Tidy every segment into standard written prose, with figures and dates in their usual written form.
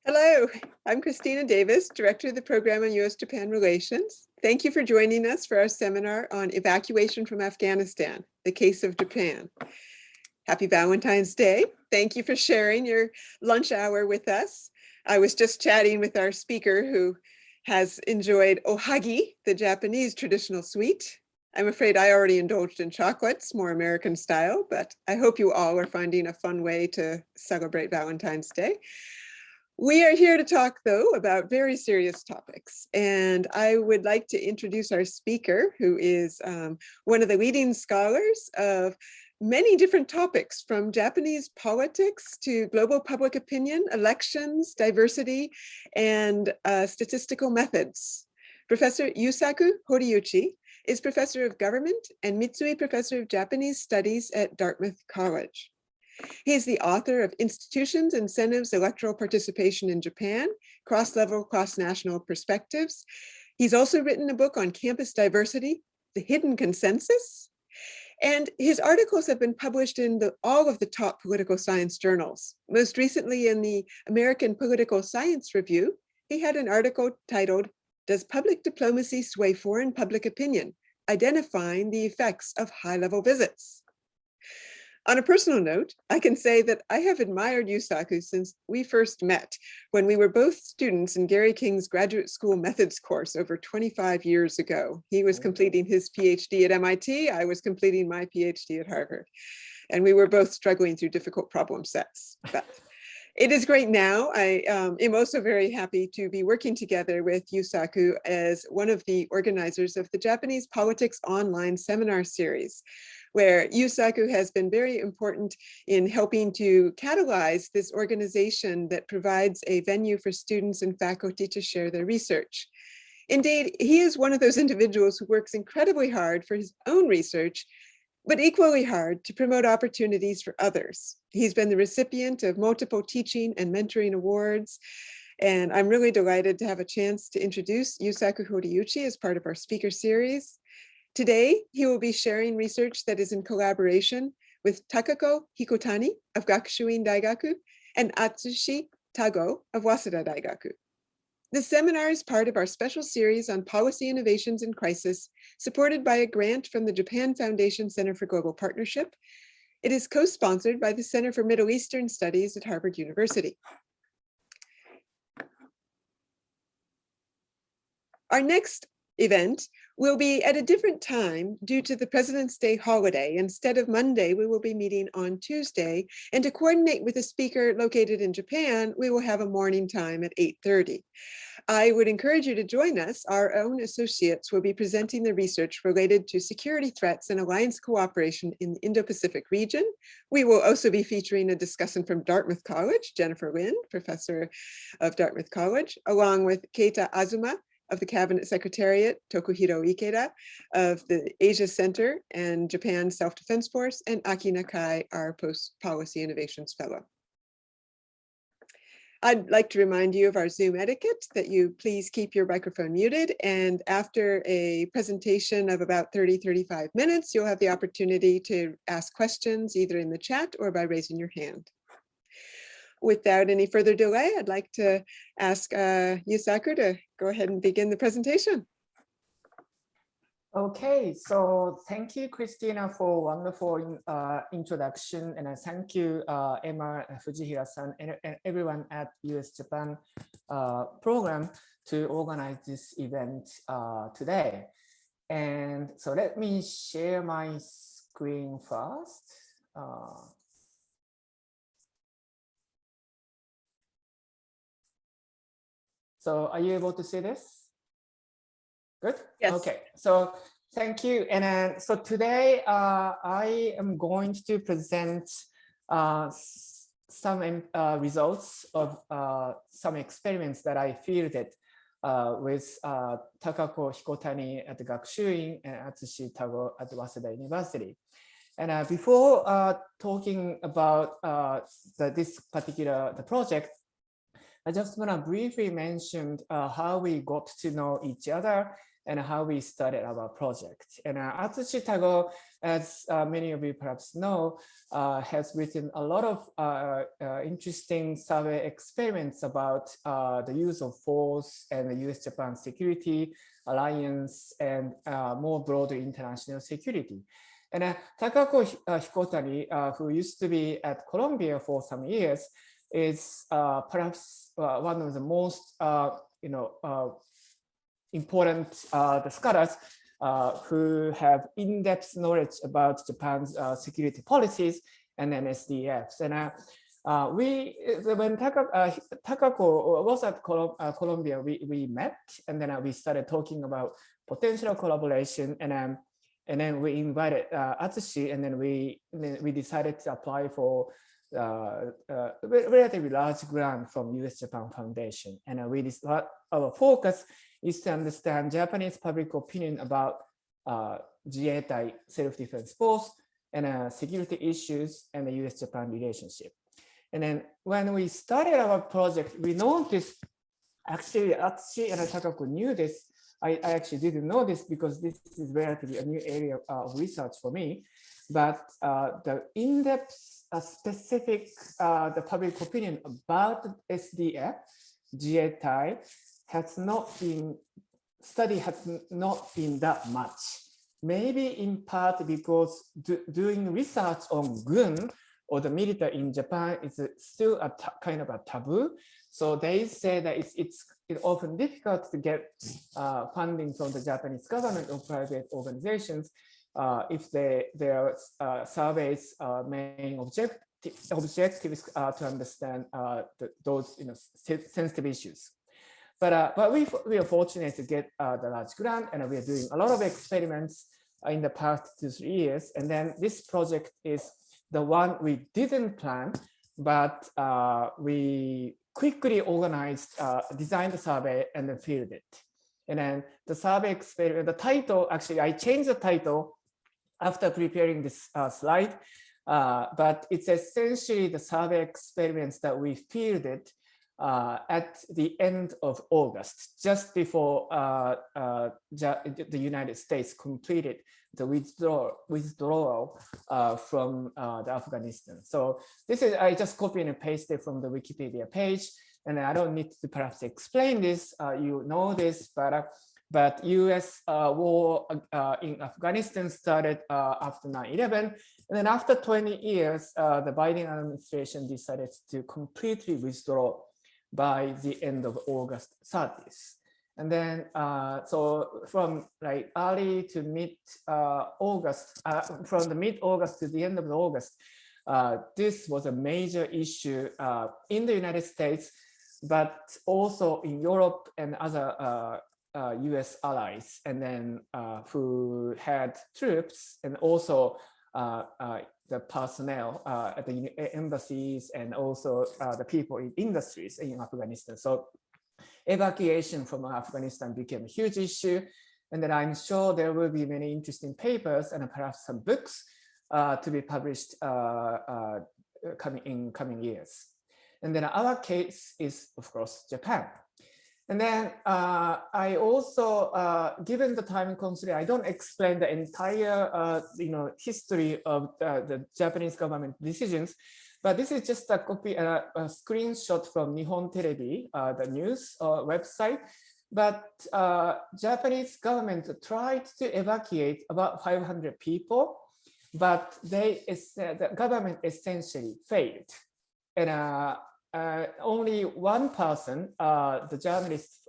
Hello, I'm Christina Davis, Director of the Program on U.S.-Japan Relations. Thank you for joining us for our seminar on Evacuation from Afghanistan, the Case of Japan. Happy Valentine's Day. Thank you for sharing your lunch hour with us. I was just chatting with our speaker who has enjoyed ohagi, the Japanese traditional sweet. I'm afraid I already indulged in chocolates, more American style, but I hope you all are finding a fun way to celebrate Valentine's Day. We are here to talk, though, about very serious topics, and I would like to introduce our speaker, who is one of the leading scholars of many different topics, from Japanese politics to global public opinion, elections, diversity, and statistical methods. Professor Yusaku Horiuchi is Professor of Government and Mitsui Professor of Japanese Studies at Dartmouth College. He is the author of Institutions, Incentives, Electoral Participation in Japan, Cross-Level, Cross-National Perspectives. He's also written a book on campus diversity, The Hidden Consensus, and his articles have been published in all of the top political science journals. Most recently in the American Political Science Review, he had an article titled, "Does Public Diplomacy Sway Foreign Public Opinion? Identifying the Effects of High-Level Visits." On a personal note, I can say that I have admired Yusaku since we first met when we were both students in Gary King's graduate school methods course over 25 years ago. He was completing his PhD at MIT, I was completing my PhD at Harvard, and we were both struggling through difficult problem sets. But it is great now. I am also very happy to be working together with Yusaku as one of the organizers of the Japanese Politics Online seminar series, where Yusaku has been very important in helping to catalyze this organization that provides a venue for students and faculty to share their research. Indeed, he is one of those individuals who works incredibly hard for his own research, but equally hard to promote opportunities for others. He's been the recipient of multiple teaching and mentoring awards, and I'm really delighted to have a chance to introduce Yusaku Horiuchi as part of our speaker series. Today, he will be sharing research that is in collaboration with Takako Hikotani of Gakushuin Daigaku and Atsushi Tago of Waseda Daigaku. This seminar is part of our special series on policy innovations in crisis, supported by a grant from the Japan Foundation Center for Global Partnership. It is co-sponsored by the Center for Middle Eastern Studies at Harvard University. Our next event will be at a different time due to the President's Day holiday. Instead of Monday, we will be meeting on Tuesday, and to coordinate with a speaker located in Japan, we will have a morning time at 8:30. I would encourage you to join us. Our own associates will be presenting the research related to security threats and alliance cooperation in the Indo-Pacific region. We will also be featuring a discussant from Dartmouth College, Jennifer Lind, Professor of Dartmouth College, along with Keita Azuma of the Cabinet Secretariat, Tokuhiro Ikeda of the Asia Center and Japan Self-Defense Force, and Aki Nakai, our Post-Policy Innovations Fellow. I'd like to remind you of our Zoom etiquette, that you please keep your microphone muted, and after a presentation of about 30-35 minutes, you'll have the opportunity to ask questions either in the chat or by raising your hand. Without any further delay, I'd like to ask Yusaku to go ahead and begin the presentation. Okay, so thank you, Christina, for wonderful introduction, and thank you, Emma, Fujihira-san, and everyone at US-Japan program to organize this event today. And so let me share my screen first. So are you able to see this? Good? Yes. Okay, so thank you. And so today I am going to present some results of some experiments that I fielded with Takako Hikotani at the Gakushuin and Atsushi Tago at Waseda University. And before talking about this particular project, I just want to briefly mention how we got to know each other and how we started our project. And Atsushi Tago, as many of you perhaps know, has written a lot of interesting survey experiments about the use of force and the US-Japan security alliance and more broadly international security. And Takako Hikotani, who used to be at Columbia for some years, is perhaps one of the most important the scholars who have in-depth knowledge about Japan's security policies and then SDFs. And when Takako was at Columbia, we met, and then we started talking about potential collaboration, and then we invited Atsushi, and then we decided to apply for a relatively large grant from US-Japan Foundation. And our focus is to understand Japanese public opinion about Zietai self-defense force and security issues and the US-Japan relationship. And then when we started our project, we noticed, actually Atsushi and Takako knew this. I actually didn't know this because this is relatively a new area of research for me. But the in-depth specific the public opinion about SDF, Zietai, has not been that much. Maybe in part because doing research on gun or the military in Japan is still a kind of a taboo. So they say that it's often difficult to get funding from the Japanese government or private organizations if their surveys main objective is to understand those sensitive issues. But we are fortunate to get the large grant, and we are doing a lot of experiments in the past 2-3 years. And then this project is the one we didn't plan, but we quickly organized, designed the survey, and then fielded it. And then the survey experiment, the title, actually, I changed the title after preparing this slide, but it's essentially the survey experiments that we fielded at the end of August, just before the United States completed the withdrawal from Afghanistan. So this is, I just copied and pasted from the Wikipedia page, and I don't need to perhaps explain this. You know this, but US war in Afghanistan started after 9/11. And then after 20 years, the Biden administration decided to completely withdraw by the end of August 30th. And then, so from like early to mid-August, from the mid-August to the end of August, this was a major issue in the United States, but also in Europe and other US allies, and then who had troops and also the personnel at the embassies and also the people in industries in Afghanistan. So evacuation from Afghanistan became a huge issue. And then I'm sure there will be many interesting papers and perhaps some books to be published in coming years. And then our case is, of course, Japan. And then I also, given the time constraint, I don't explain the entire history of the Japanese government decisions, but this is just a copy, a screenshot from Nihon Terebi, the news website. But Japanese government tried to evacuate about 500 people, but the government essentially failed. And only one person, the journalist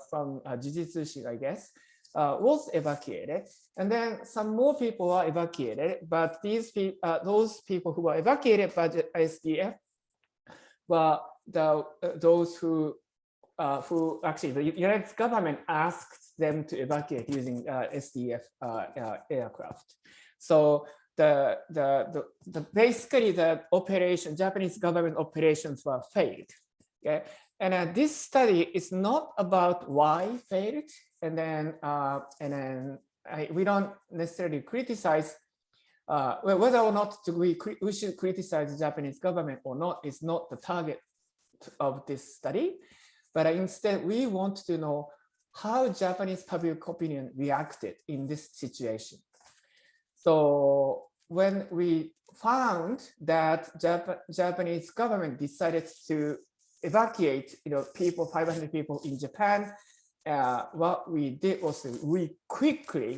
from Jujitsu, I guess, was evacuated, and then some more people were evacuated. But these those people who were evacuated by the SDF were those who actually the United Government asked them to evacuate using SDF aircraft. So basically the Japanese government operations were failed. Okay, and this study is not about why failed, and then we don't necessarily criticize whether or not we should criticize the Japanese government or not is not the target of this study, but instead we want to know how Japanese public opinion reacted in this situation. So when we found that Japanese government decided to evacuate, people, 500 people in Japan, what we did was we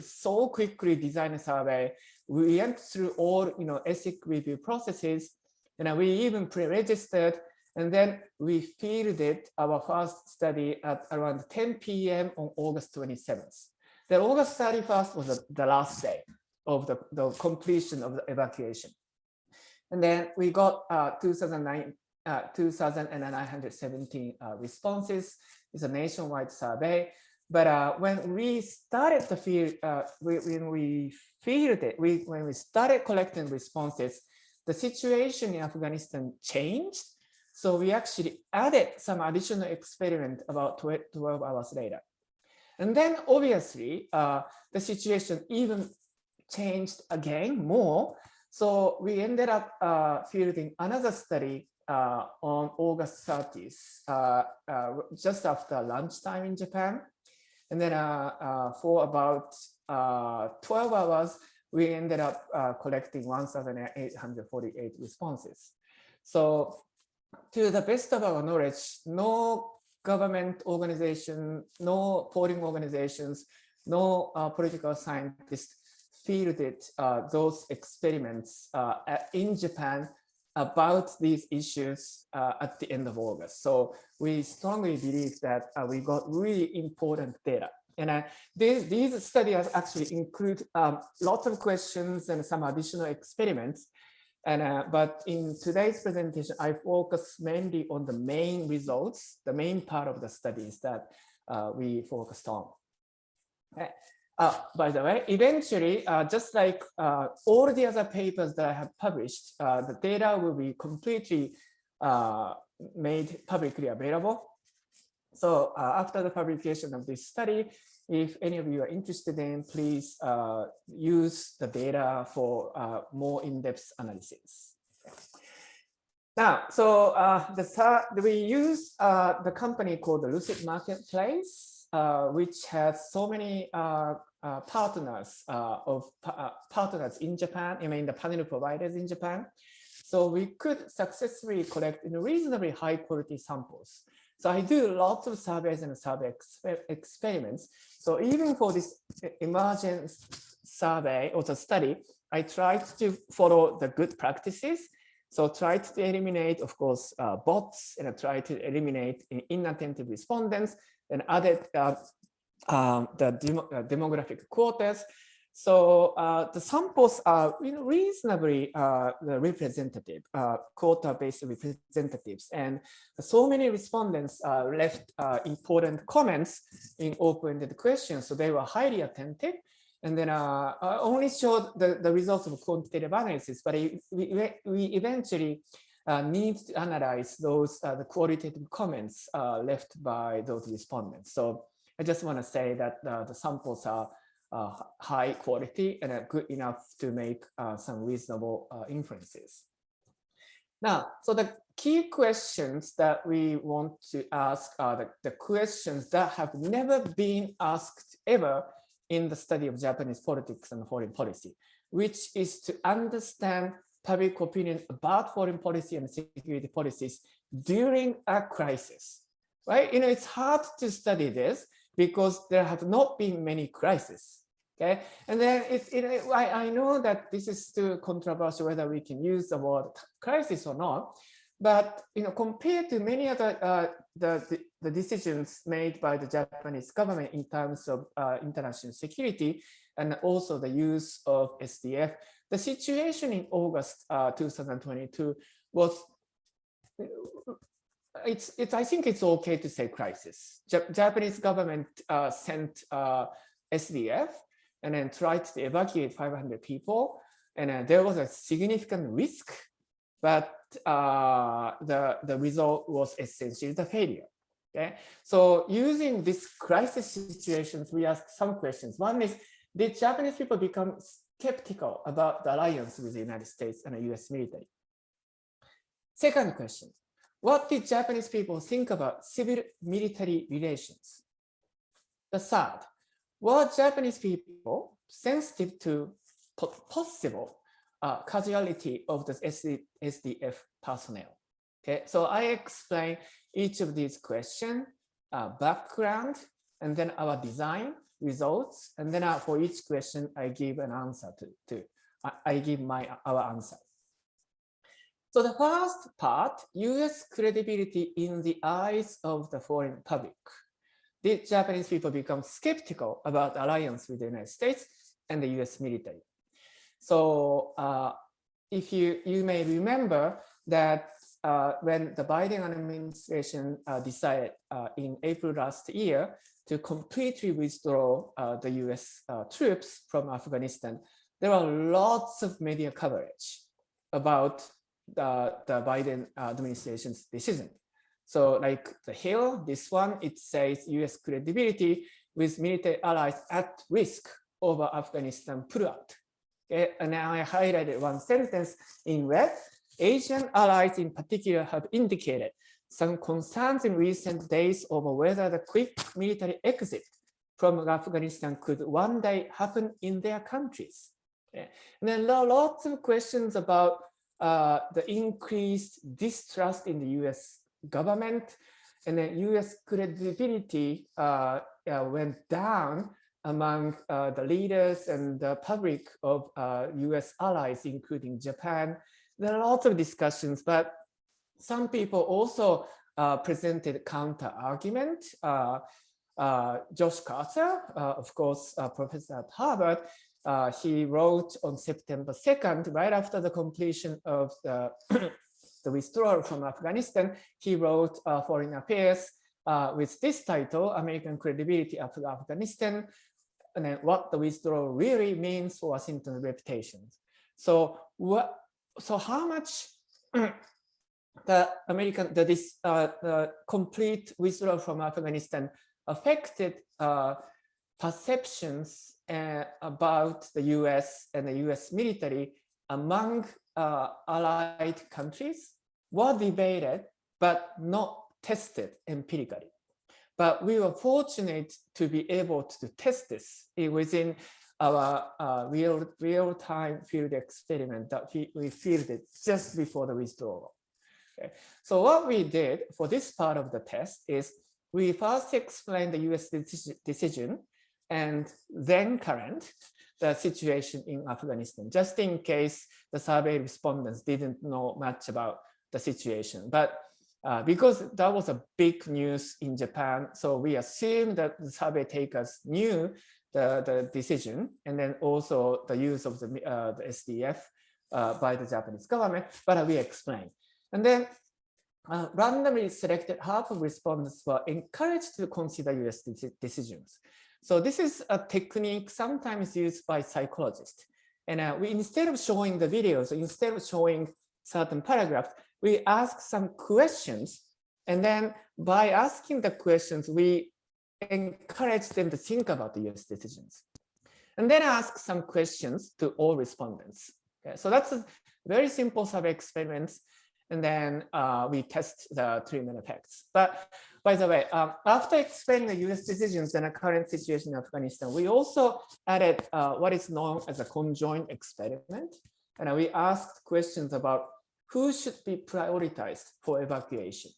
so quickly designed a survey. We went through all, ethic review processes, and we even pre-registered, and then we fielded our first study at around 10 p.m. on August 27th. Then August 31st was the last day of the completion of the evacuation. And then we got 2,917 responses. It's a nationwide survey. But when we started the field, when we started collecting responses, the situation in Afghanistan changed. So we actually added some additional experiment about 12 hours later. And then obviously, the situation even changed again more. So we ended up fielding another study on August 30th, just after lunchtime in Japan. And then for about 12 hours, we ended up collecting 1,848 responses. So to the best of our knowledge, no government organization, no polling organizations, no political scientists fielded those experiments in Japan about these issues at the end of August. So we strongly believe that we got really important data. And these studies actually include lots of questions and some additional experiments. And but in today's presentation, I focus mainly on the main results, the main part of the studies that we focused on. Okay. By the way, eventually, just like all the other papers that I have published, the data will be completely made publicly available. So after the publication of this study, if any of you are interested in, please use the data for more in-depth analysis. Now, so we use the company called the Lucid Marketplace, which has so many partners partners in Japan, the panel providers in Japan. So we could successfully collect reasonably high quality samples. So I do lots of surveys and survey experiments. So even for this emergence survey or the study, I tried to follow the good practices. So tried to eliminate, of course, bots, and I tried to eliminate inattentive respondents and added the demographic quotas. So the samples are reasonably representative, quota-based representatives, and so many respondents left important comments in open-ended questions. So they were highly attentive, and then I only showed the results of quantitative analysis, but we eventually need to analyze those the qualitative comments left by those respondents. So I just want to say that the samples are high quality and good enough to make some reasonable inferences. Now, so the key questions that we want to ask are the questions that have never been asked ever in the study of Japanese politics and foreign policy, which is to understand public opinion about foreign policy and security policies during a crisis, right? It's hard to study this because there have not been many crises. Okay, and then I know that this is still controversial whether we can use the word crisis or not, but compared to many other the decisions made by the Japanese government in terms of international security and also the use of SDF, the situation in August 2022 was. I think it's okay to say crisis. Japanese government sent SDF and then tried to evacuate 500 people. And there was a significant risk, but the result was essentially the failure. Okay, so using these crisis situations, we ask some questions. One is, did Japanese people become skeptical about the alliance with the United States and the US military? Second question, what did Japanese people think about civil-military relations? The third, were Japanese people sensitive to possible casualty of the SDF personnel? Okay, so I explain each of these questions, background, and then our design results, and then for each question I give an answer to I give our answer. So the first part, US credibility in the eyes of the foreign public. Did Japanese people become skeptical about alliance with the United States and the US military? So if you may remember that when the Biden administration decided in April last year to completely withdraw the US troops from Afghanistan, there were lots of media coverage about the Biden administration's decision. So like the Hill, this one, it says US credibility with military allies at risk over Afghanistan pullout. Okay, and now I highlighted one sentence in red. Asian allies in particular have indicated some concerns in recent days over whether the quick military exit from Afghanistan could one day happen in their countries. Okay. And then there are lots of questions about the increased distrust in the US government, and then US credibility went down among the leaders and the public of US allies, including Japan. There are lots of discussions, but some people also presented counter argument. Josh Carter, of course, professor at Harvard, he wrote on September 2nd, right after the completion of the, the withdrawal from Afghanistan, he wrote Foreign Affairs with this title, American Credibility After Afghanistan, and then what the withdrawal really means for Washington's reputation. So how much the complete withdrawal from Afghanistan affected perceptions about the US and the US military among allied countries were debated, but not tested empirically. But we were fortunate to be able to test this within our real-time field experiment that we fielded just before the withdrawal. Okay. So what we did for this part of the test is we first explained the US decision and then current the situation in Afghanistan, just in case the survey respondents didn't know much about the situation. But because that was a big news in Japan, so we assumed that the survey takers knew the decision and then also the use of the SDF by the Japanese government, but we explained. And then randomly selected half of respondents were encouraged to consider US decisions. So this is a technique sometimes used by psychologists. And we, instead of showing the videos, instead of showing certain paragraphs, we ask some questions. And then by asking the questions, we encourage them to think about the US decisions. And then ask some questions to all respondents. Okay, so that's a very simple survey experiments. And then we test the treatment effects. But by the way, after explaining the US decisions and the current situation in Afghanistan, we also added what is known as a conjoined experiment. And we asked questions about who should be prioritized for evacuation.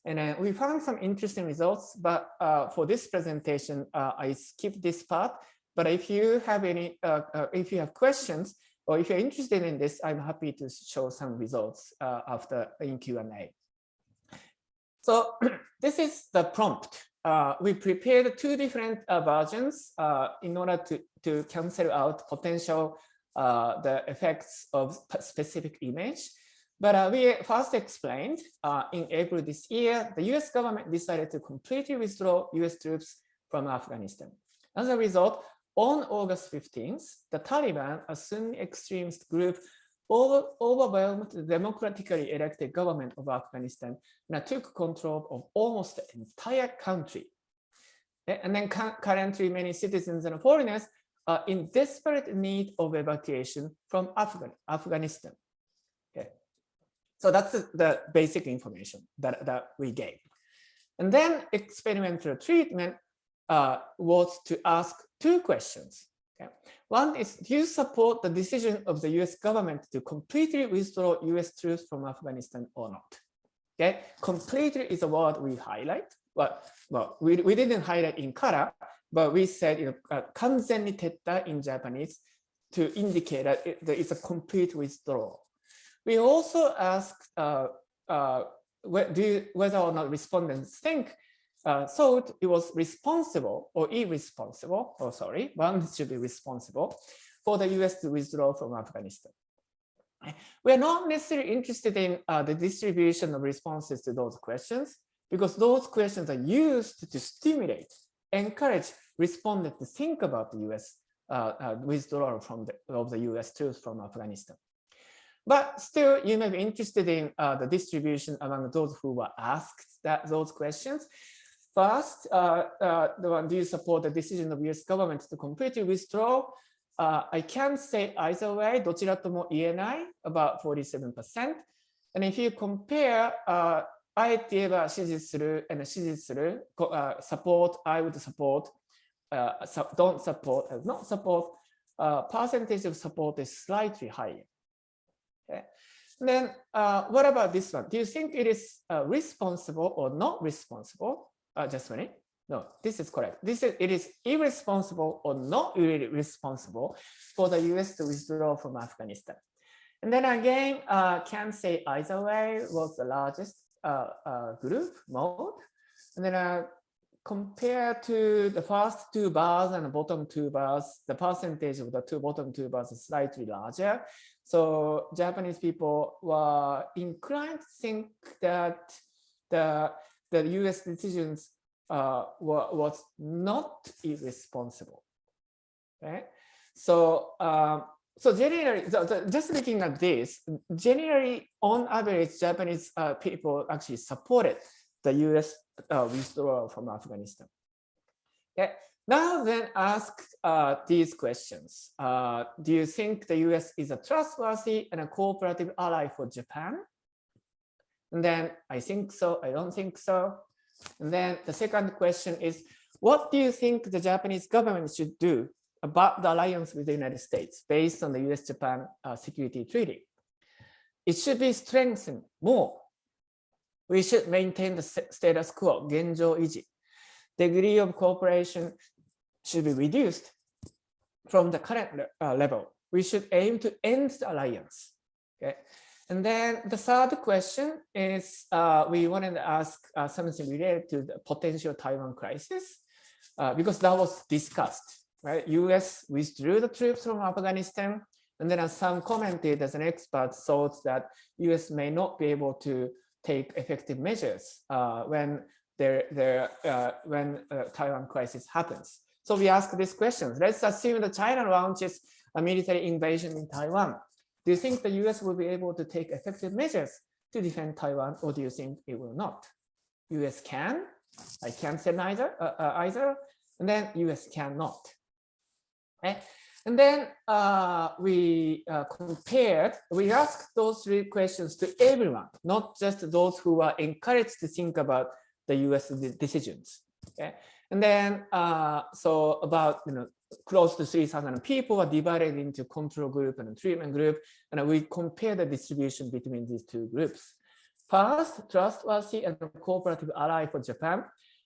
And we found some interesting results, but for this presentation, I skipped this part. But if you have any, if you have questions, or if you're interested in this, I'm happy to show some results after in Q&A. So this is the prompt. We prepared two different versions in order to cancel out potential the effects of specific image. But we first explained in April this year, the US government decided to completely withdraw US troops from Afghanistan. As a result, on August 15th, the Taliban, a Sunni extremist group, overwhelmed the democratically elected government of Afghanistan and took control of almost the entire country. And then currently many citizens and foreigners are in desperate need of evacuation from Afghanistan. Okay. So that's the basic information that we gave. And then experimental treatment, was to ask two questions. Okay? One is, do you support the decision of the US government to completely withdraw US troops from Afghanistan or not? Okay, completely is a word we highlight. Well, we didn't highlight in color, but we said, 完全に撤退 in Japanese to indicate that it's a complete withdrawal. We also asked whether or not respondents thought it was responsible or irresponsible, or sorry, one should be responsible for the US to withdraw from Afghanistan. We are not necessarily interested in the distribution of responses to those questions, because those questions are used to stimulate, encourage respondents to think about the US withdrawal of the US troops from Afghanistan. But still, you may be interested in the distribution among those who were asked those questions. First, the one, do you support the decision of US government to completely withdraw? I can't say either way, どちらとも言えない, about 47%. And if you compare, あえて言えば支持する and 支持する, support, I would support, don't support, not support, percentage of support is slightly higher. Okay. Then what about this one? Do you think it is responsible or not responsible? Just a minute. No, this is correct. It is irresponsible or not irresponsible for the US to withdraw from Afghanistan. And then again, can't say either way was the largest group mode. And then compared to the first two bars and the bottom two bars, the percentage of the bottom two bars is slightly larger. So Japanese people were inclined to think that the US decisions was not irresponsible. Okay? So so generally, just looking at this, generally on average, Japanese people actually supported the US withdrawal from Afghanistan. Okay. Now then ask these questions. Do you think the US is a trustworthy and a cooperative ally for Japan? And then I think so, I don't think so. And then the second question is, what do you think the Japanese government should do about the alliance with the United States based on the US-Japan security treaty? It should be strengthened more. We should maintain the status quo, 現状維持. Degree of cooperation should be reduced from the current level. We should aim to end the alliance. Okay. And then the third question is, we wanted to ask something related to the potential Taiwan crisis, because that was discussed, right? US withdrew the troops from Afghanistan, and then some commentators and experts thought that US may not be able to take effective measures when Taiwan crisis happens. So we ask these questions. Let's assume that China launches a military invasion in Taiwan. Do you think the US will be able to take effective measures to defend Taiwan, or do you think it will not? US can, I can't say neither, either, and then US cannot. Okay. And then we asked those three questions to everyone, not just those who are encouraged to think about the US decisions. Okay. And then, so about close to 3,000 people are divided into control group and treatment group, and we compare the distribution between these two groups. First, trustworthy and cooperative ally for Japan,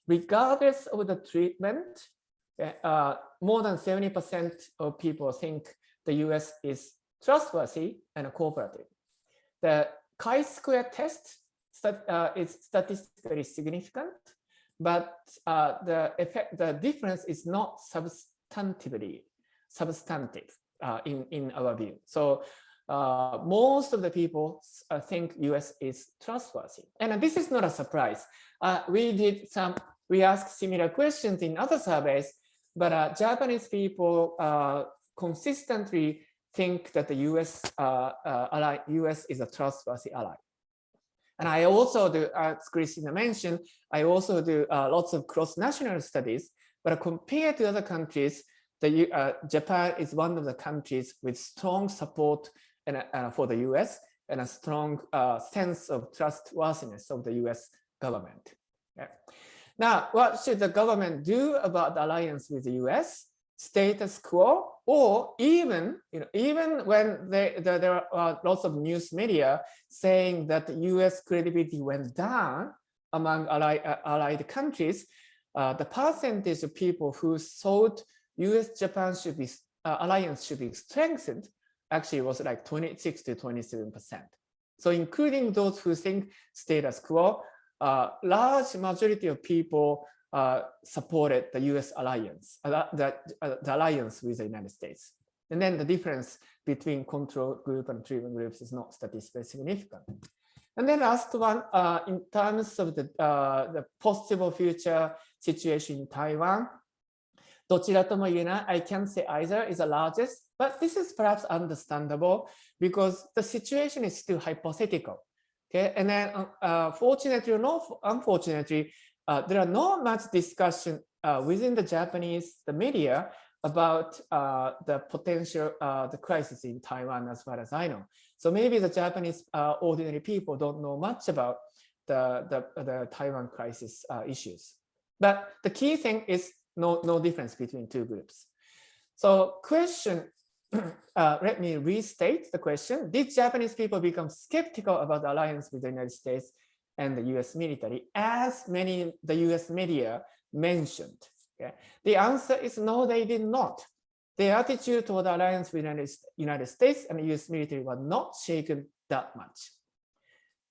regardless of the treatment, more than 70% of people think the US is trustworthy and cooperative. The chi-square test is statistically significant, but the difference is not substantive in our view. So most of the people think US is trustworthy. And this is not a surprise. We asked similar questions in other surveys, but Japanese people consistently think that the US is a trustworthy ally. And I also do, as Christina mentioned, I also do lots of cross-national studies, but compared to other countries, Japan is one of the countries with strong support for the US and a strong sense of trustworthiness of the US government. Yeah. Now, what should the government do about the alliance with the US? Status quo, or even, even when there are lots of news media saying that the US credibility went down among allied countries, the percentage of people who thought US-Japan should be alliance should be strengthened actually was like 26 to 27%. So including those who think status quo, large majority of people supported the US alliance, the alliance with the United States. And then the difference between control group and driven groups is not statistically significant. And then last one, in terms of the possible future situation in Taiwan, どちらとも言えない, I can't say either is the largest, but this is perhaps understandable because the situation is still hypothetical. Okay, and then fortunately or not, unfortunately, there are not much discussion within the Japanese media about the potential the crisis in Taiwan, as far as I know. So maybe the Japanese ordinary people don't know much about the Taiwan crisis issues. But the key thing is no difference between two groups. So question, let me restate the question. Did Japanese people become skeptical about the alliance with the United States and the US military, as many the US media mentioned? Okay. The answer is no, they did not. Their attitude toward the alliance with the United States and the US military was not shaken that much.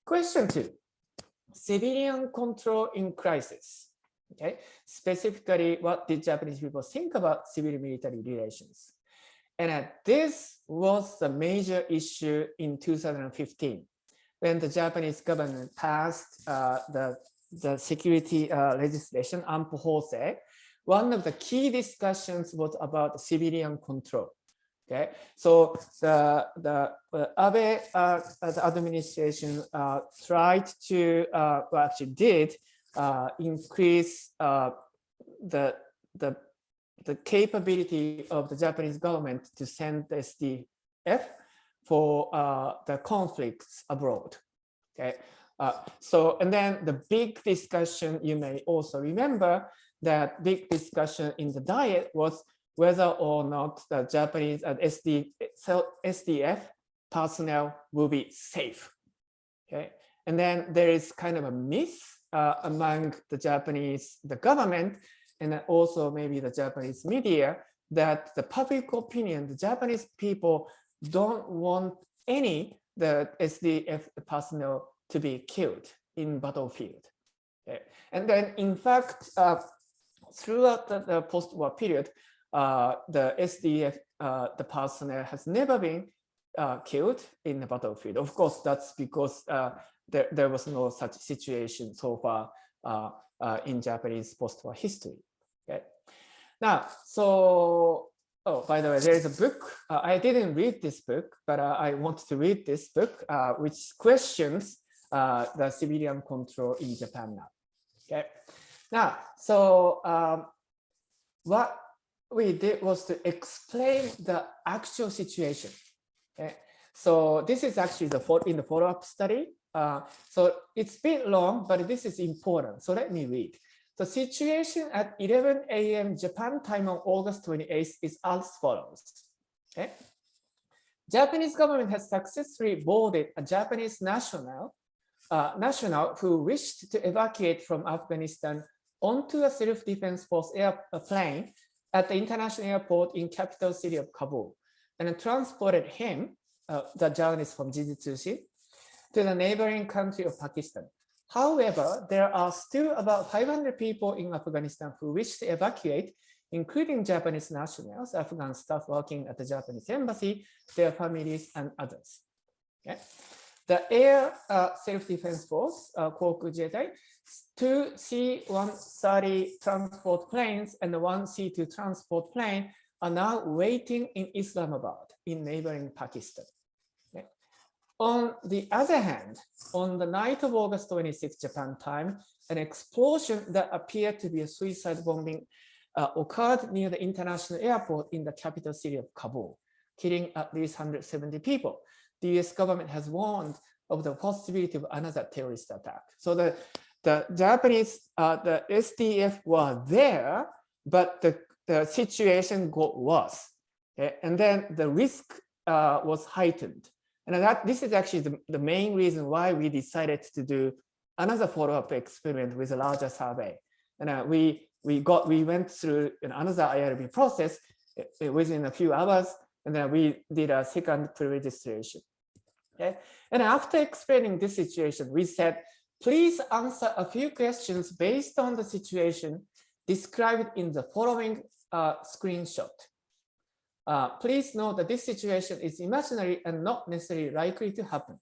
Question 2, civilian control in crisis. Okay. Specifically, what did Japanese people think about civil-military relations? And this was the major issue in 2015 when the Japanese government passed the security legislation, Anpo Hosei. One of the key discussions was about civilian control. Okay, so the Abe the administration tried to, well, actually did increase the capability of the Japanese government to send the SDF for the conflicts abroad. Okay, so and then the big discussion, you may also remember that big discussion in the Diet was whether or not the Japanese SDF personnel will be safe. Okay, and then there is kind of a myth among the Japanese, the government, and also maybe the Japanese media, that the public opinion, the Japanese people don't want the SDF personnel to be killed in battlefield. Okay. And then in fact, throughout the post-war period, the SDF, the personnel has never been killed in the battlefield. Of course, that's because there was no such situation so far in Japanese post-war history. Okay. Now, so, oh, by the way, there is a book. I didn't read this book, but I want to read this book, which questions the civilian control in Japan now. Okay. Now, so what we did was to explain the actual situation. Okay. So this is actually in the follow-up study. So it's a bit long, but this is important. So let me read. The situation at 11 a.m. Japan time on August 28th is as follows. Okay. Japanese government has successfully boarded a Japanese national who wished to evacuate from Afghanistan onto a self-defense force airplane at the international airport in capital city of Kabul, and transported him, the journalist from Jijitsushi, to the neighboring country of Pakistan. However, there are still about 500 people in Afghanistan who wish to evacuate, including Japanese nationals, Afghan staff working at the Japanese embassy, their families, and others. Okay. The air self-defense force, Koku Jetai, 2 C-130 transport planes and 1 C-2 transport plane are now waiting in Islamabad in neighboring Pakistan. Okay. On the other hand, on the night of August 26 Japan time, an explosion that appeared to be a suicide bombing occurred near the international airport in the capital city of Kabul, killing at least 170 people. The US government has warned of the possibility of another terrorist attack. So the the Japanese, the SDF were there, but the situation got worse. Okay? And then the risk was heightened. And this is actually the main reason why we decided to do another follow-up experiment with a larger survey. And we went through another IRB process within a few hours, and then we did a second pre-registration. Okay? And after explaining this situation, we said, please answer a few questions based on the situation described in the following screenshot. Please note that this situation is imaginary and not necessarily likely to happen.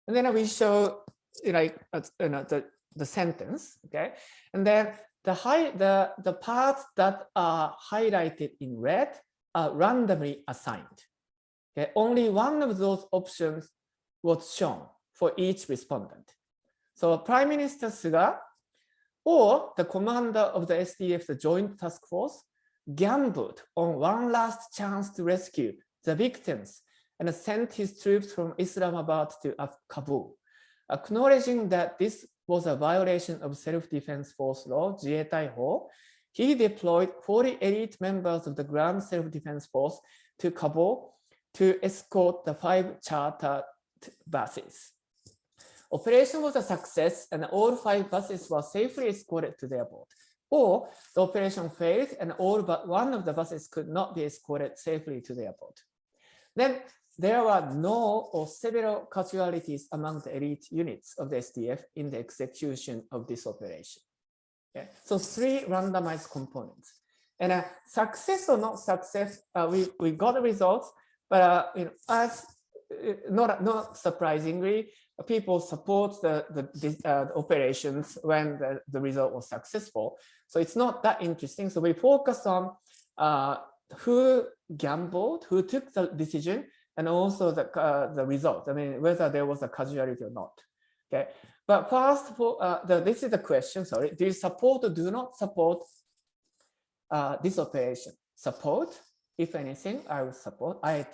And then we show the sentence, okay? And then the parts that are highlighted in red are randomly assigned. Okay? Only one of those options was shown for each respondent. So Prime Minister Suga or the commander of the SDF, the Joint Task Force, gambled on one last chance to rescue the victims and sent his troops from Islamabad to Kabul. Acknowledging that this was a violation of Self-Defense Force Law, Jieitai Ho, he deployed 40 elite members of the Ground Self-Defense Force to Kabul to escort the 5 chartered buses. Operation was a success and all 5 buses were safely escorted to the airport. Or the operation failed and all but one of the buses could not be escorted safely to the airport. Then there were no or several casualties among the elite units of the SDF in the execution of this operation. Okay? So 3 randomized components. And success or not success, we got the results, but as not surprisingly, people support the operations when the result was successful. So it's not that interesting. So we focus on who gambled, who took the decision, and also the result. I mean, whether there was a casualty or not. Okay. But first, this is the question. Sorry, do you support or do not support this operation? Support. If anything, I would support. I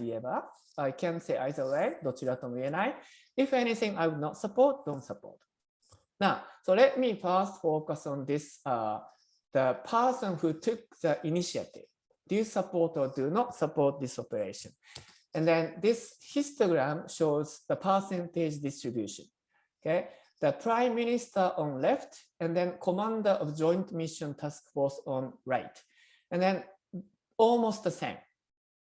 can say either way. どちらとも言えない. If anything, I would not support. Don't support. Now, so let me first focus on this. The person who took the initiative. Do you support or do not support this operation? And then this histogram shows the percentage distribution. Okay, the Prime Minister on left, and then Commander of Joint Mission Task Force on right, and then almost the same.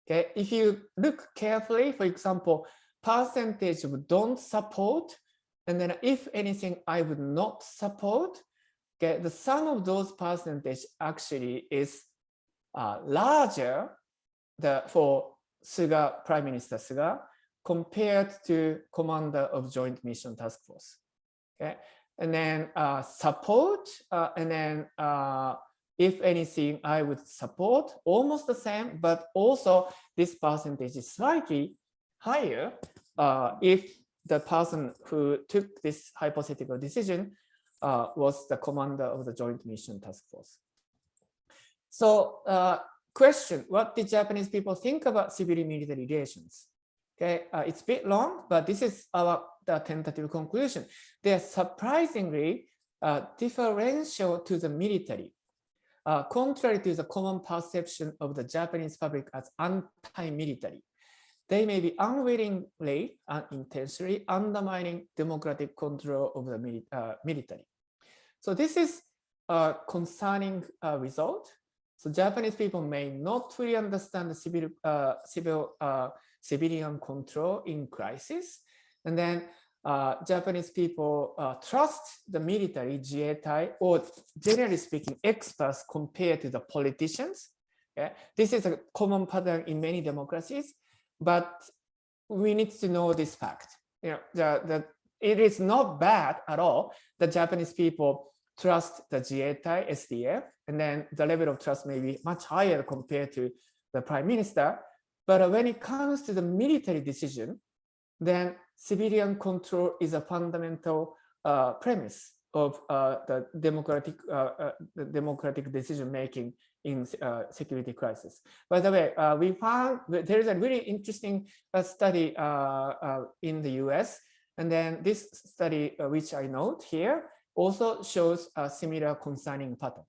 Okay, if you look carefully, for example, percentage of don't support, and then if anything, I would not support. Okay, the sum of those percentage actually is larger for Suga, Prime Minister Suga, compared to Commander of Joint Mission Task Force. Okay, and then support, and then if anything, I would support almost the same, but also this percentage is slightly higher if the person who took this hypothetical decision was the commander of the Joint Mission Task Force. So question, what did Japanese people think about civil-military relations? Okay, it's a bit long, but this is the tentative conclusion. They are surprisingly differential to the military, contrary to the common perception of the Japanese public as anti-military. They may be unwillingly and intentionally undermining democratic control of the military. So this is a concerning result. So Japanese people may not fully understand the civilian control in crisis. And then Japanese people trust the military, Jieitai, or generally speaking, experts compared to the politicians. Okay? This is a common pattern in many democracies, but we need to know this fact. You know, it is not bad at all that Japanese people trust the Jieitai, SDF, and then the level of trust may be much higher compared to the Prime Minister. But when it comes to the military decision, then civilian control is a fundamental premise of the democratic decision making in security crisis. By the way, we found there is a really interesting study in the US, and then this study, which I note here, also shows a similar concerning pattern.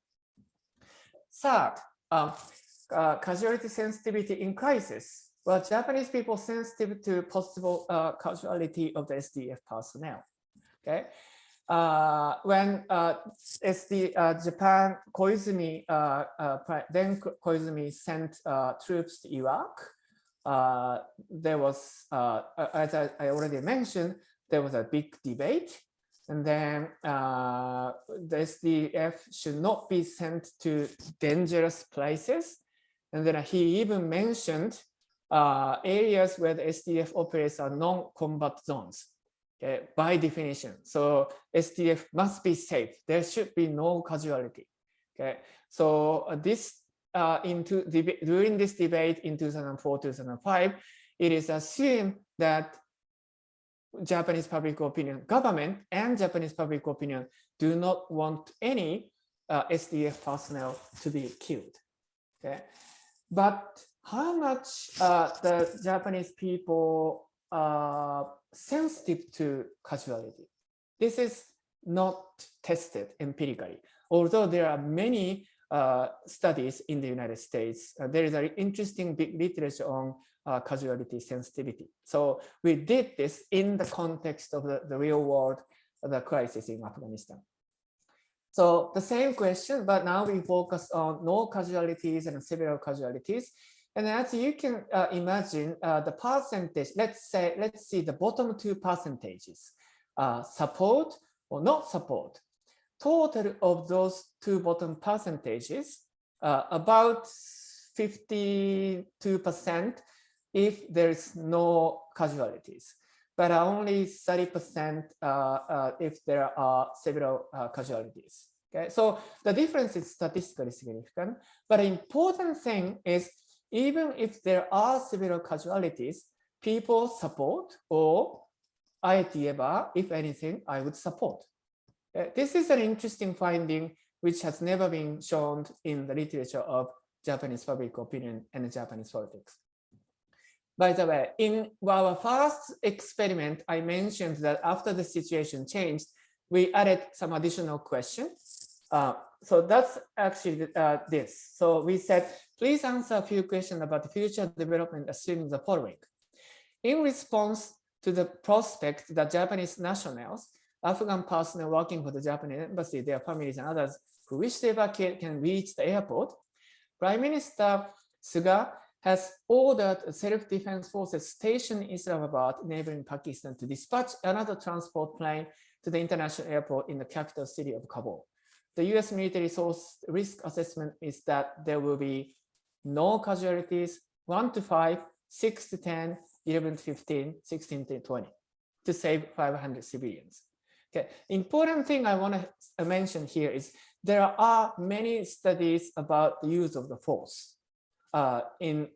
Third, casualty sensitivity in crisis. Well, Japanese people sensitive to possible casualty of the SDF personnel. Okay, when Japan Koizumi then Koizumi sent troops to Iraq, there was, as I already mentioned, there was a big debate, and then the SDF should not be sent to dangerous places, and then he even mentioned areas where the SDF operates are non-combat zones. Okay, by definition. So SDF must be safe. There should be no casualty. Okay, so this during this debate in 2004-2005, it is assumed that Japanese public opinion, government and Japanese public opinion do not want any SDF personnel to be killed. Okay, but how much the Japanese people sensitive to casualty? This is not tested empirically, although there are many studies in the United States. There is an interesting big literature on casualty sensitivity. So we did this in the context of the real world, the crisis in Afghanistan. So the same question, but now we focus on no casualties and several casualties. And as you can imagine, the percentage, let's see the bottom two percentages, support or not support. Total of those two bottom percentages, about 52% if there is no casualties, but only 30% if there are several casualties. Okay, so the difference is statistically significant, but the important thing is even if there are several casualties, people support, or if anything, I would support. This is an interesting finding which has never been shown in the literature of Japanese public opinion and Japanese politics. By the way, in our first experiment, I mentioned that after the situation changed, we added some additional questions. So that's actually this. So we said, please answer a few questions about the future development, assuming the following. In response to the prospect that Japanese nationals, Afghan personnel working for the Japanese embassy, their families and others who wish to evacuate can reach the airport, Prime Minister Suga has ordered self-defense forces stationed in Islamabad, neighboring Pakistan, to dispatch another transport plane to the international airport in the capital city of Kabul. The US military source risk assessment is that there will be no casualties, 1 to 5, 6 to 10, 11 to 15, 16 to 20, to save 500 civilians. Okay, important thing I want to mention here is there are many studies about the use of the force in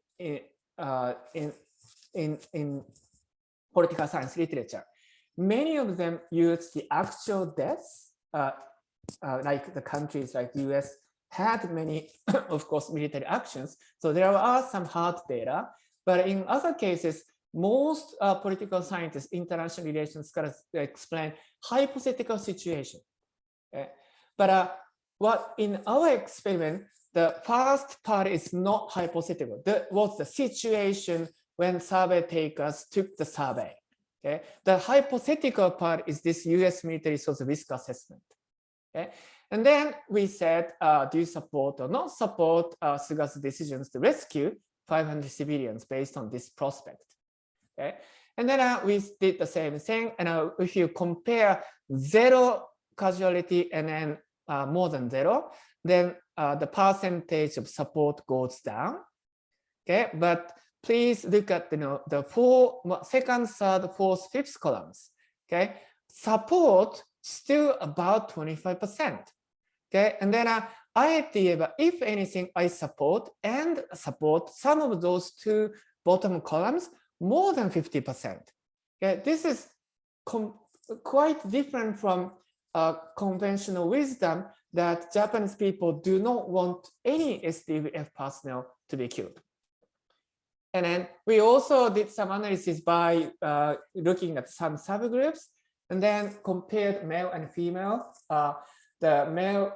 political science literature. Many of them use the actual deaths, like the countries like the US had many, of course, military actions. So there are some hard data, but in other cases, most political scientists, international relations scholars explain hypothetical situation. Okay? But what in our experiment, the first part is not hypothetical. That was the situation when survey takers took the survey. Okay? The hypothetical part is this US military source risk assessment. Okay? And then we said, do you support or not support Suga's decisions to rescue 500 civilians based on this prospect? Okay, and then we did the same thing. And if you compare 0 casualty and then more than 0, then the percentage of support goes down. Okay, but please look at the second, third, fourth, fifth columns. Okay, support still about 25%. Okay, and then if anything, I support some of those two bottom columns more than 50%. Okay, this is quite different from conventional wisdom that Japanese people do not want any SDF personnel to be killed. And then we also did some analysis by looking at some subgroups. And then compared male and female, the male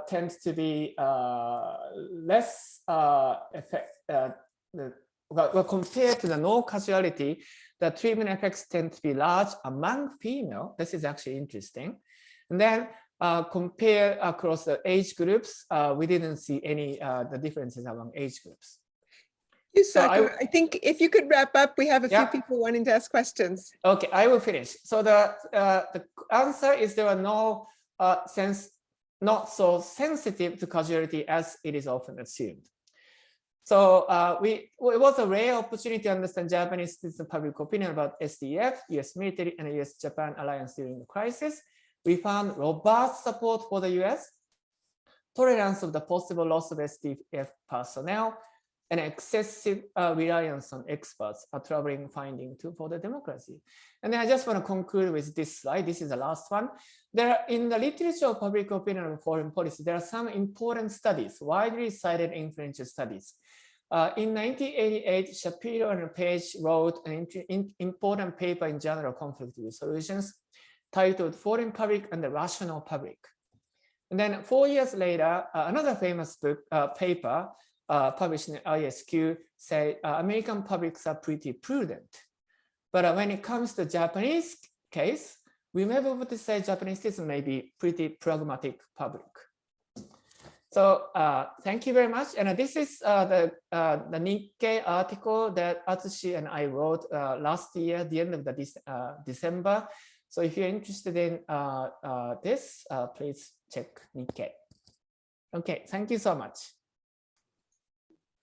tends to be less well, compared to the no causality, the treatment effects tend to be large among female. This is actually interesting. And then compare across the age groups, we didn't see any the differences among age groups. Yusaku, I think if you could wrap up, we have a few Yeah. people wanting to ask questions. Okay, I will finish. So the answer is there are no not so sensitive to causality as it is often assumed. So it was a rare opportunity to understand Japanese citizen public opinion about SDF, US military, and US-Japan alliance during the crisis. We found robust support for the US, tolerance of the possible loss of SDF personnel, and excessive reliance on experts, a troubling finding too for the democracy. And then I just want to conclude with this slide. This is the last one. In the literature of public opinion and foreign policy, there are some important studies, widely cited influential studies. In 1988, Shapiro and Page wrote an important paper in Journal of Conflict Resolutions titled Foreign Public and the Rational Public. And then 4 years later, another famous book, paper published in ISQ say American publics are pretty prudent. But when it comes to Japanese case, we may be able to say Japanese citizens may be pretty pragmatic public. So thank you very much. And this is the Nikkei article that Atsushi and I wrote last year, at the end of the December. So if you're interested in this, please check Nikkei. Okay, thank you so much.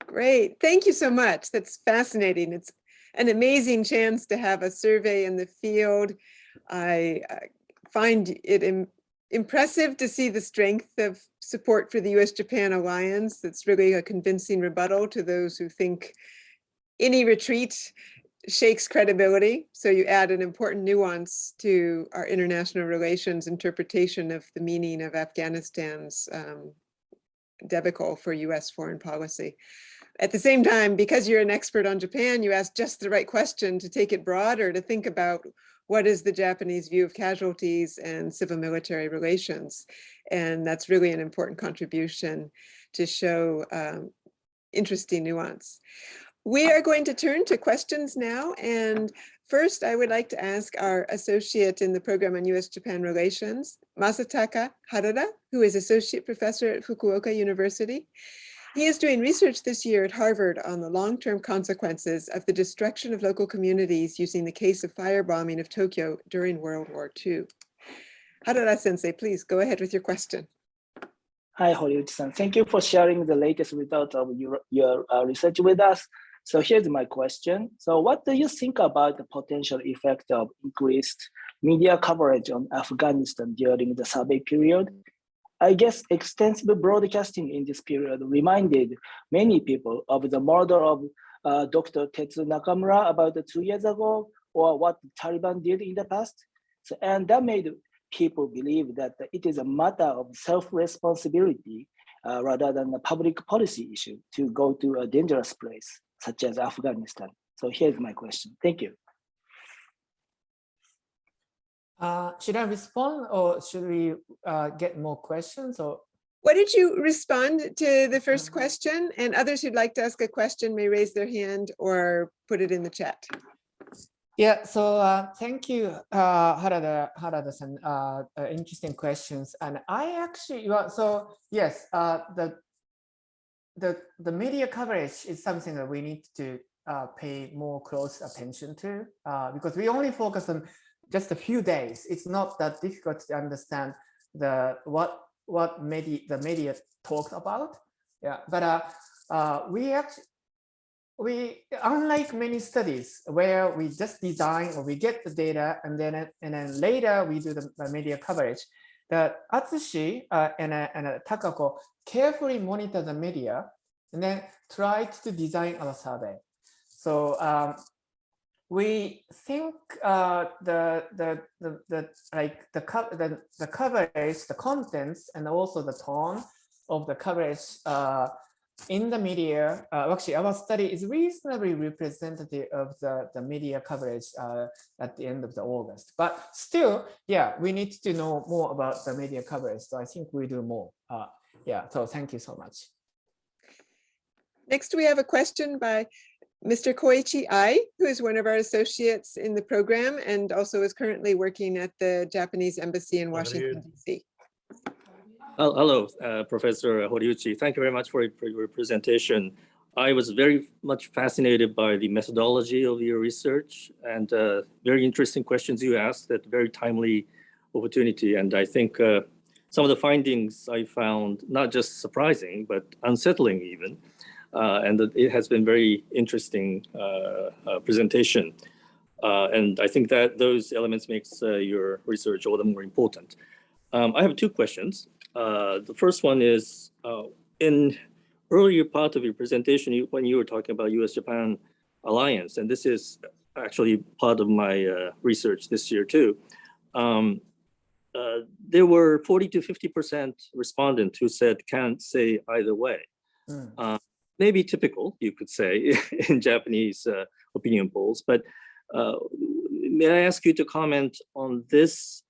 Great, thank you so much. That's fascinating. It's an amazing chance to have a survey in the field. I find it impressive to see the strength of support for the US-Japan alliance. It's really a convincing rebuttal to those who think any retreat shakes credibility. So you add an important nuance to our international relations interpretation of the meaning of Afghanistan's debacle for US foreign policy. At the same time, because you're an expert on Japan, you asked just the right question to take it broader, to think about what is the Japanese view of casualties and civil military relations. And that's really an important contribution to show interesting nuance. We are going to turn to questions now. And first, I would like to ask our associate in the program on US-Japan relations, Masataka Harada, who is associate professor at Fukuoka University. He is doing research this year at Harvard on the long-term consequences of the destruction of local communities using the case of firebombing of Tokyo during World War II. Harada-sensei, please go ahead with your question. Hi, Horiuchi-san. Thank you for sharing the latest results of your research with us. So here's my question. So what do you think about the potential effect of increased media coverage on Afghanistan during the survey period? I guess extensive broadcasting in this period reminded many people of the murder of Dr. Tetsu Nakamura about 2 years ago, or what the Taliban did in the past. So, and that made people believe that it is a matter of self-responsibility rather than a public policy issue to go to a dangerous place, such as Afghanistan. So here's my question. Thank you. Should I respond, or should we get more questions? Or why don't you respond to the first question, and others who'd like to ask a question may raise their hand or put it in the chat. Yeah, so thank you, Harada-san. Interesting questions. And I actually, so yes, the media coverage is something that we need to pay more close attention to, because we only focus on just a few days. It's not that difficult to understand what the media talked about. Yeah, but we unlike many studies where we just design or we get the data and then later we do the media coverage. That Atsushi and Takako carefully monitor the media and then tried to design our survey. So we think the coverage, the contents, and also the tone of the coverage in the media, actually our study is reasonably representative of the media coverage at the end of the August. But still, yeah, we need to know more about the media coverage. So I think we do more. Yeah, so thank you so much. Next, we have a question by Mr. Koichi Ai, who is one of our associates in the program and also is currently working at the Japanese Embassy in Washington, D.C. Hello, Professor Horiuchi. Thank you very much for your presentation. I was very much fascinated by the methodology of your research and very interesting questions you asked at very timely opportunity. And I think some of the findings I found not just surprising, but unsettling even. And it has been very interesting presentation. And I think that those elements makes your research all the more important. I have two questions. The first one is in earlier part of your presentation, when you were talking about US-Japan alliance, and this is actually part of my research this year too, there were 40 to 50% respondents who said can't say either way. Maybe typical, you could say, in Japanese opinion polls, but may I ask you to comment on this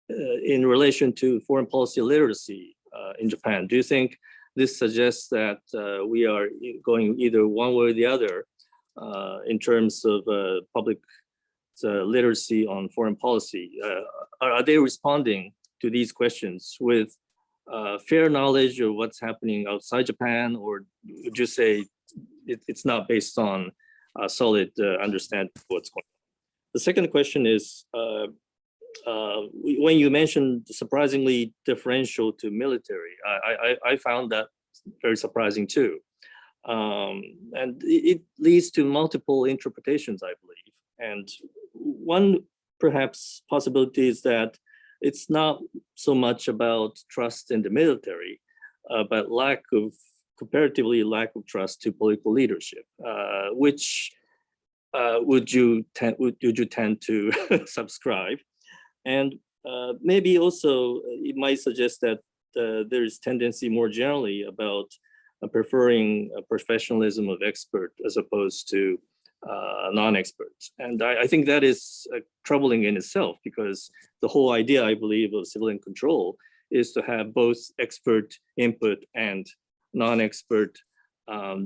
in relation to foreign policy literacy in Japan? Do you think this suggests that we are going either one way or the other in terms of public literacy on foreign policy? Are they responding to these questions with fair knowledge of what's happening outside Japan, or would you say it's not based on a solid understanding of what's going on? The second question is, when you mentioned surprisingly differential to military, I found that very surprising too. And it leads to multiple interpretations, I believe. And one perhaps possibility is that it's not so much about trust in the military, but comparatively lack of trust to political leadership, which would you tend to subscribe? And maybe also it might suggest that there is tendency more generally about preferring professionalism of expert as opposed to non-experts. And I think that is troubling in itself, because the whole idea, I believe, of civilian control is to have both expert input and non-expert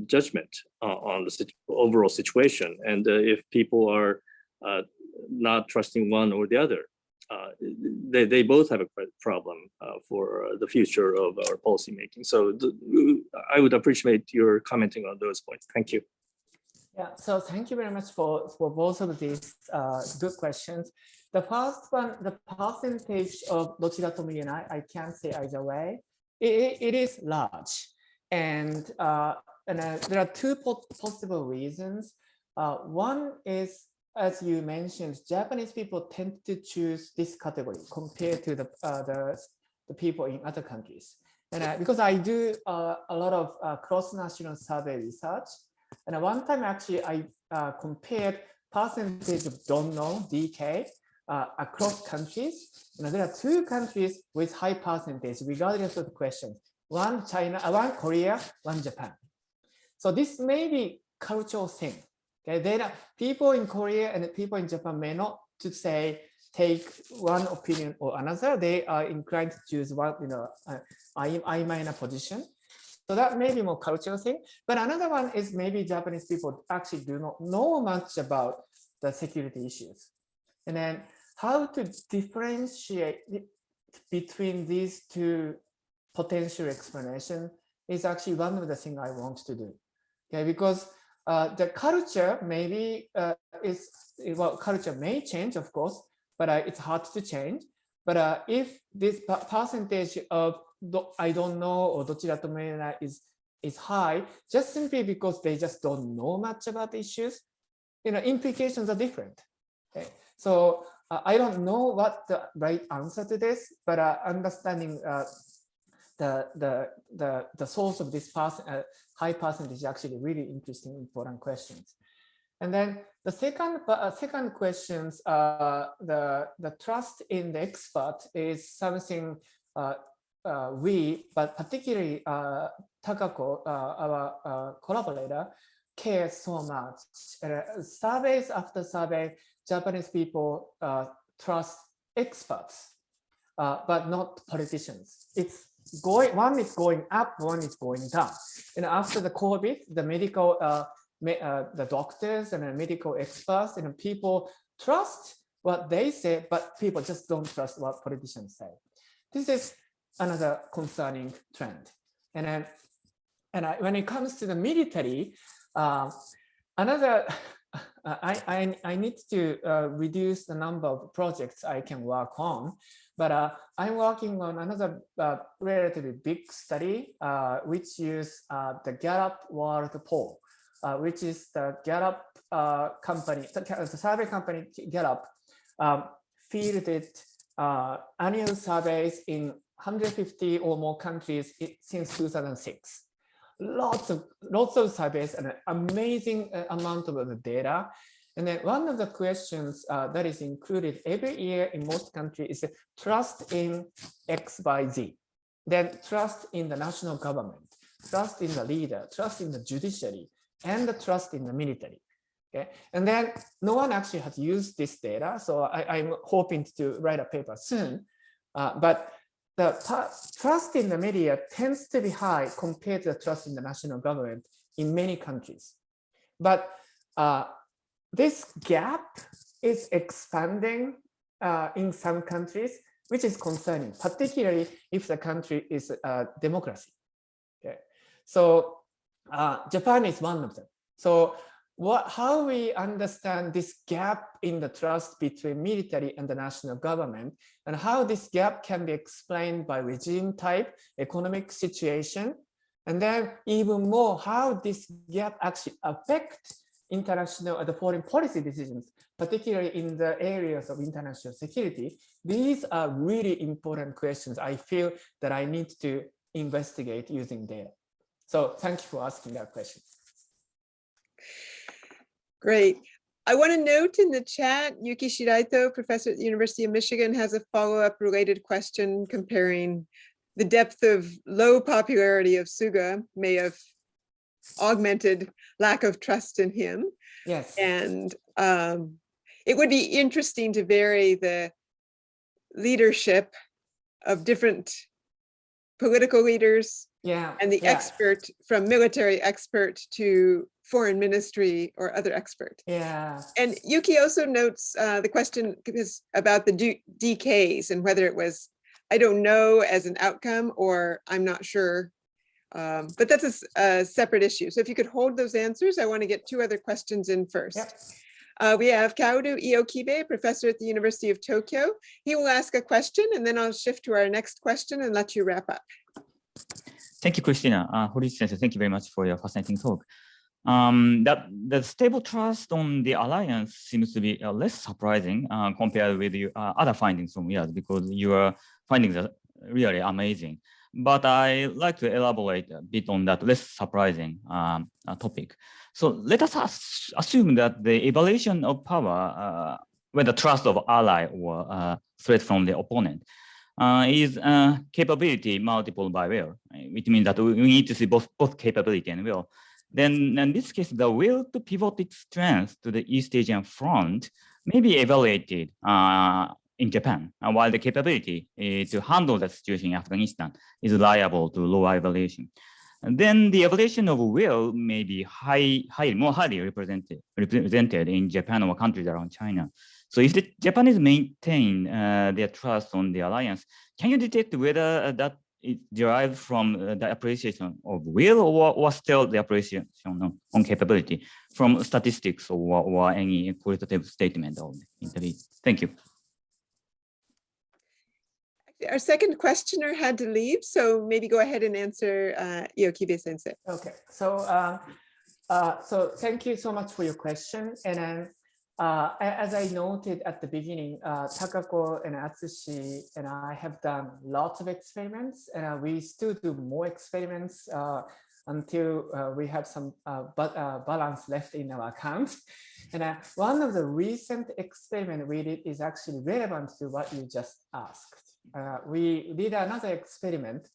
judgment on the overall situation. And if people are not trusting one or the other, they both have a problem for the future of our policymaking. So I would appreciate your commenting on those points. Thank you. Yeah, so thank you very much for both of these good questions. The first one, the percentage of dochira tomo ienai, I can't say either way. It is large. And there are two possible reasons. One is, as you mentioned, Japanese people tend to choose this category compared to the people in other countries. And because I do a lot of cross-national survey research, and one time actually I compared percentage of don't know, DK, across countries. There are two countries with high percentage regardless of the question. One China, one Korea, one Japan. So this may be cultural thing. Okay, there are people in Korea and people in Japan may not to say take one opinion or another. They are inclined to choose one, I minor position. So that may be more cultural thing. But another one is maybe Japanese people actually do not know much about the security issues. And then how to differentiate between these two potential explanations is actually one of the things I want to do. Okay, because the culture maybe culture may change, of course, but it's hard to change. But if this percentage of I don't know or dochira tomo ienai is high, just simply because they just don't know much about the issues, implications are different. Okay, so I don't know what the right answer to this, but understanding the source of this high percentage is actually really interesting, important questions. And then the second questions, the trust in the expert is something but particularly Takako, our collaborator, care so much. Surveys after survey, Japanese people trust experts, but not politicians. It's going, one is going up, one is going down. And after the COVID, the medical, the doctors and the medical experts and people trust what they say, but people just don't trust what politicians say. This is another concerning trend. And then, when it comes to the military, another, I need to reduce the number of projects I can work on, but I'm working on another relatively big study, which use the Gallup World Poll, which is the Gallup company, the survey company Gallup fielded annual surveys in 150 or more countries since 2006. Lots of surveys and an amazing amount of the data. And then one of the questions that is included every year in most countries is trust in X by Z. Then trust in the national government, trust in the leader, trust in the judiciary, and the trust in the military. Okay, and then no one actually has used this data, so I'm hoping to write a paper soon. But the trust in the media tends to be high compared to the trust in the national government in many countries. But this gap is expanding in some countries, which is concerning, particularly if the country is a democracy. Okay, so Japan is one of them. So how we understand this gap in the trust between military and the national government, and how this gap can be explained by regime type, economic situation, and then even more how this gap actually affects international the foreign policy decisions, particularly in the areas of international security. These are really important questions I feel that I need to investigate using data. So thank you for asking that question. Great. I want to note in the chat, Yuki Shiraito, professor at the University of Michigan, has a follow-up related question comparing the depth of low popularity of Suga may have augmented lack of trust in him. Yes. And it would be interesting to vary the leadership of different political leaders and the expert from military expert to foreign ministry or other expert. Yeah. And Yuki also notes the question is about the DKs and whether it was, I don't know as an outcome or I'm not sure. But that's a separate issue. So if you could hold those answers, I want to get two other questions in first. Yep. We have Kaoru Iokibe, professor at the University of Tokyo. He will ask a question and then I'll shift to our next question and let you wrap up. Thank you, Christina. Horiuchi-sensei, thank you very much for your fascinating talk. That the stable trust on the alliance seems to be less surprising compared with your other findings from years, because your findings are really amazing. But I like to elaborate a bit on that less surprising topic. So let us assume that the evaluation of power, when the trust of ally or threat from the opponent, is capability multiple by will, which means that we need to see both capability and will. Then in this case, the will to pivot its strength to the East Asian front may be evaluated in Japan, while the capability to handle the situation in Afghanistan is liable to lower evaluation. And then the evaluation of will may be more highly represented in Japan or countries around China. So if the Japanese maintain their trust on the alliance, can you detect whether that is derived from the appreciation of will or still the appreciation on capability from statistics or any qualitative statement of the Thank you. Our second questioner had to leave, so maybe go ahead and answer Iokibe-sensei. Okay, so so thank you so much for your question. And then, as I noted at the beginning, Takako and Atsushi and I have done lots of experiments, and we still do more experiments until we have some balance left in our account. And one of the recent experiments we did is actually relevant to what you just asked. We did another experiment,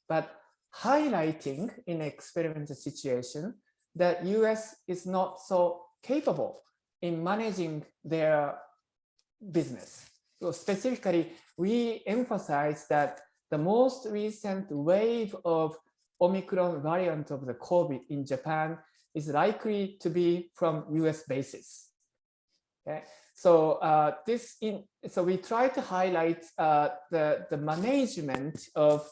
but highlighting in experimental situation that US is not so capable in managing their business. So specifically, we emphasize that the most recent wave of Omicron variant of the COVID in Japan is likely to be from US bases. Okay, so so we try to highlight the management of,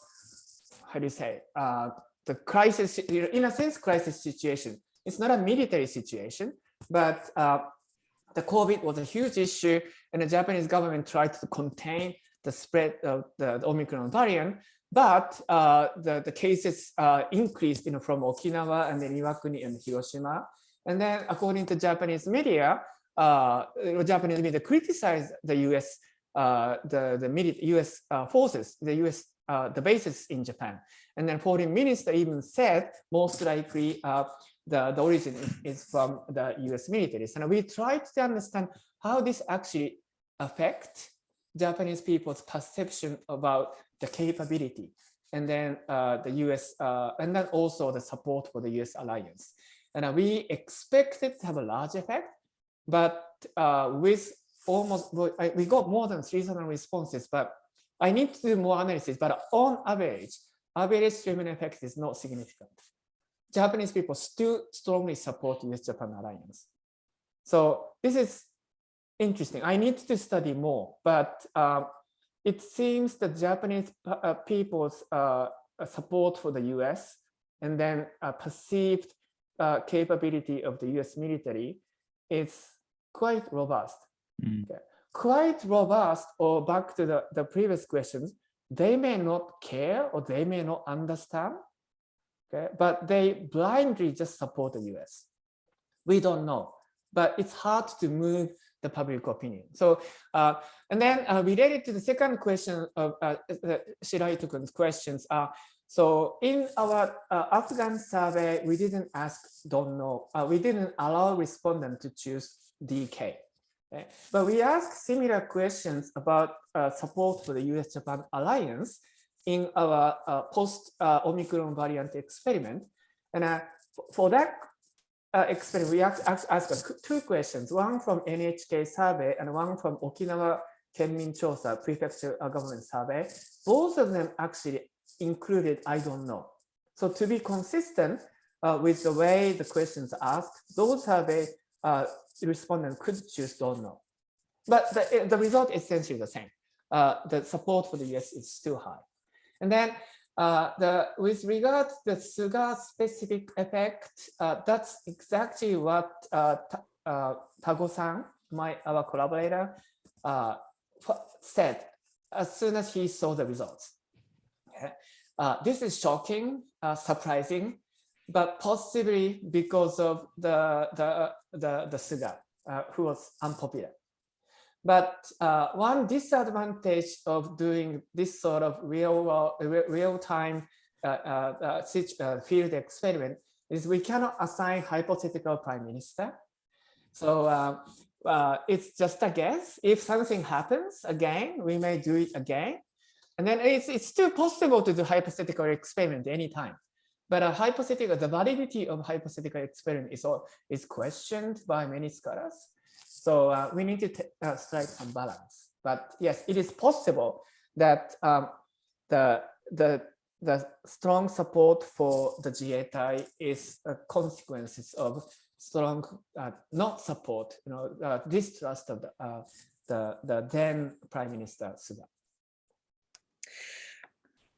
how do you say, the crisis, in a sense, crisis situation. It's not a military situation, but the COVID was a huge issue, and the Japanese government tried to contain the spread of the Omicron variant. But the cases increased, from Okinawa and then Iwakuni and Hiroshima. And then, according to Japanese media, criticized the U.S. U.S. forces, the bases in Japan. And then foreign minister even said most likely the origin is from the U.S. militaries. And we tried to understand how this actually affects Japanese people's perception about the capability, and then the U.S. And then also the support for the U.S. alliance. And we expected to have a large effect, but with almost, we got more than 3,000 responses, but I need to do more analysis, but on average treatment effect is not significant. Japanese people still strongly support US-Japan alliance. So this is interesting. I need to study more, but it seems that Japanese people's support for the US and then perceived capability of the US military is quite robust. Okay. Quite robust, or back to the previous questions, they may not care or they may not understand, okay, but they blindly just support the US. We don't know, but it's hard to move the public opinion. So, and then related to the second question of Shirahito-kun's questions, so in our Afghan survey, we didn't ask don't know. We didn't allow respondents to choose DK. Okay? But we asked similar questions about support for the US-Japan alliance in our post-Omicron variant experiment. And for that experiment, we asked two questions, one from NHK survey and one from Okinawa Kenmin Chosa Prefecture Government Survey. Both of them actually included I don't know. So to be consistent with the way the questions asked, those survey respondents could choose don't know. But the result is essentially the same. The support for the US is still high. And then with regard to the Suga specific effect, that's exactly what Tago-san, our collaborator, said as soon as he saw the results. Okay. This is shocking, surprising, but possibly because of the Suga, who was unpopular. But one disadvantage of doing this sort of real-time field experiment is we cannot assign hypothetical prime minister. So it's just a guess. If something happens again, we may do it again. And then it's still possible to do hypothetical experiment anytime. But the validity of hypothetical experiment is questioned by many scholars. So we need to strike some balance. But yes, it is possible that the strong support for the Zietai is consequences of strong not support, distrust of the then Prime Minister Suga.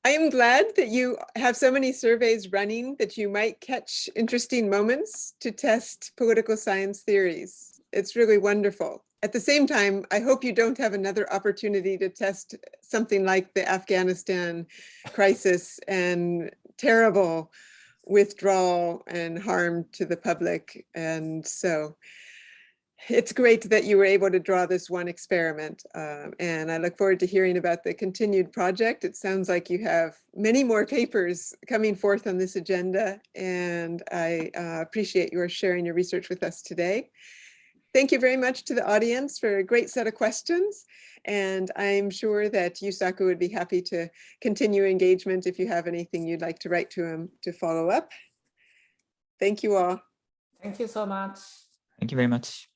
I am glad that you have so many surveys running that you might catch interesting moments to test political science theories. It's really wonderful. At the same time, I hope you don't have another opportunity to test something like the Afghanistan crisis and terrible withdrawal and harm to the public. And so it's great that you were able to draw this one experiment. And I look forward to hearing about the continued project. It sounds like you have many more papers coming forth on this agenda. And I appreciate your sharing your research with us today. Thank you very much to the audience for a great set of questions. And I'm sure that Yusaku would be happy to continue engagement if you have anything you'd like to write to him to follow up. Thank you all. Thank you so much. Thank you very much.